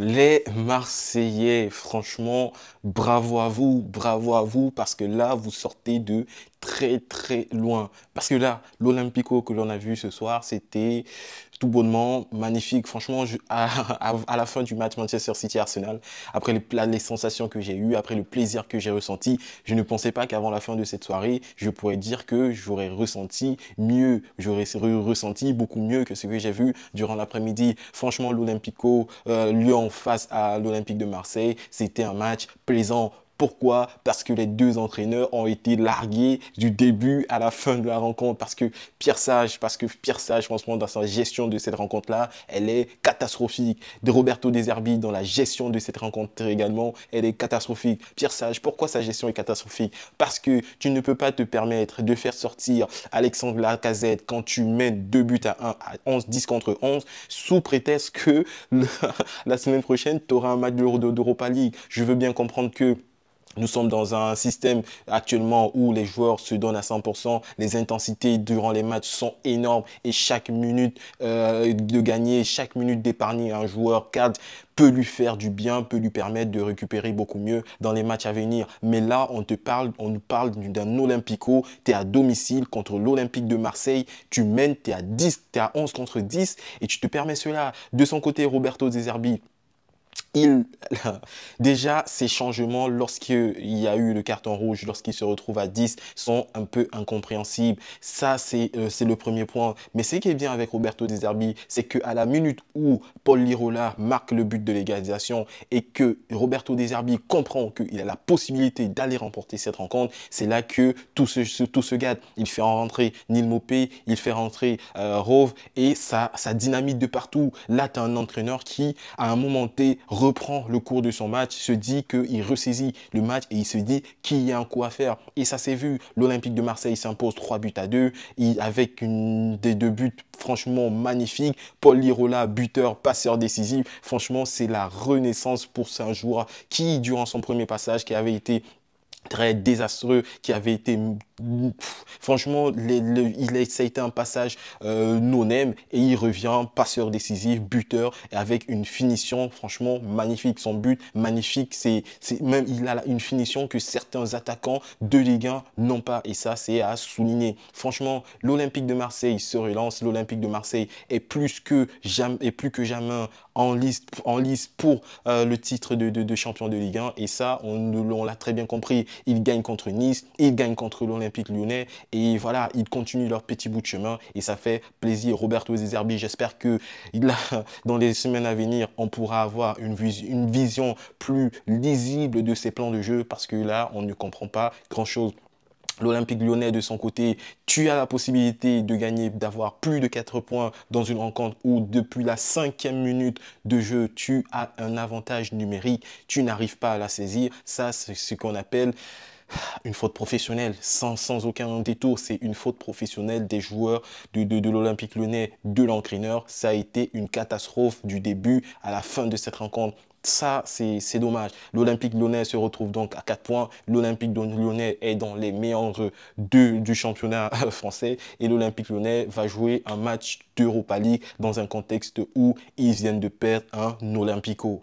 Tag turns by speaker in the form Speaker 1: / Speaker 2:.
Speaker 1: Les Marseillais, franchement, bravo à vous, parce que là, vous sortez de très loin. Parce que là, l'Olympico que l'on a vu ce soir, c'était tout bonnement magnifique. Franchement, à la fin du match Manchester City-Arsenal, après les sensations que j'ai eues, après le plaisir que j'ai ressenti, je ne pensais pas qu'avant la fin de cette soirée, je pourrais dire que j'aurais ressenti mieux, ressenti beaucoup mieux que ce que j'ai vu durant l'après-midi. Franchement, l'Olympico, Lyon face à l'Olympique de Marseille, c'était un match plaisant. Pourquoi? Parce que les deux entraîneurs ont été largués du début à la fin de la rencontre. Parce que Pierre Sage, franchement, dans sa gestion de cette rencontre-là, elle est catastrophique. De Roberto De Zerbi, dans la gestion de cette rencontre également, elle est catastrophique. Pierre Sage, pourquoi sa gestion est catastrophique? Parce que tu ne peux pas te permettre de faire sortir Alexandre Lacazette quand tu mènes 2 buts à 1 à 11, 10 contre 11, sous prétexte que la semaine prochaine, tu auras un match d'Europa League. Je veux bien comprendre que nous sommes dans un système actuellement où les joueurs se donnent à 100%, les intensités durant les matchs sont énormes et chaque minute de gagner, chaque minute d'épargner un joueur cadre peut lui faire du bien, peut lui permettre de récupérer beaucoup mieux dans les matchs à venir. Mais là, on nous parle d'un Olympico, tu es à domicile contre l'Olympique de Marseille, tu mènes, tu es à 10, tu es à 11 contre 10 et tu te permets cela. De son côté, Roberto De Zerbi, il, déjà, ces changements, lorsqu'il y a eu le carton rouge, lorsqu'il se retrouve à 10, sont un peu incompréhensibles. Ça, c'est le premier point. Mais ce qui est bien avec Roberto De Zerbi, c'est qu'à la minute où Paul Lirola marque le but de l'égalisation et que Roberto De Zerbi comprend qu'il a la possibilité d'aller remporter cette rencontre, c'est là que tout se gâte. Il fait rentrer Neil Maupay, il fait rentrer Rove et ça dynamite de partout. Là, tu as un entraîneur qui, à un moment T, reprend le cours de son match, se dit qu'il ressaisit le match et il se dit qu'il y a un coup à faire. Et ça s'est vu. L'Olympique de Marseille s'impose 3 buts à 2 avec des 2 buts franchement magnifiques. Paul Lirola, buteur, passeur décisif. Franchement, c'est la renaissance pour un joueur qui, durant son premier passage, qui avait été très désastreux, qui avait été franchement ça a été un passage non-aime et il revient passeur décisif, buteur et avec une finition franchement magnifique. Son but magnifique, même il a une finition que certains attaquants de Ligue 1 n'ont pas et ça c'est à souligner. Franchement, l'Olympique de Marseille se relance, l'Olympique de Marseille est plus que jamais en lice pour le titre de champion de Ligue 1 et ça on l'a très bien compris. Ils gagnent contre Nice, ils gagnent contre l'Olympique Lyonnais et voilà, ils continuent leur petit bout de chemin et ça fait plaisir. Roberto De Zerbi, j'espère que dans les semaines à venir, on pourra avoir une vision plus lisible de ses plans de jeu parce que là, on ne comprend pas grand-chose. L'Olympique Lyonnais, de son côté, tu as la possibilité de gagner, d'avoir plus de 4 points dans une rencontre où, depuis la 5e minute de jeu, tu as un avantage numérique, tu n'arrives pas à la saisir. Ça, c'est ce qu'on appelle une faute professionnelle, sans aucun détour. C'est une faute professionnelle des joueurs de l'Olympique Lyonnais, de l'entraîneur. Ça a été une catastrophe du début à la fin de cette rencontre. Ça, c'est dommage. L'Olympique Lyonnais se retrouve donc à 4 points. L'Olympique Lyonnais est dans les meilleurs du championnat français. Et l'Olympique Lyonnais va jouer un match d'Europa League dans un contexte où ils viennent de perdre un Olympico.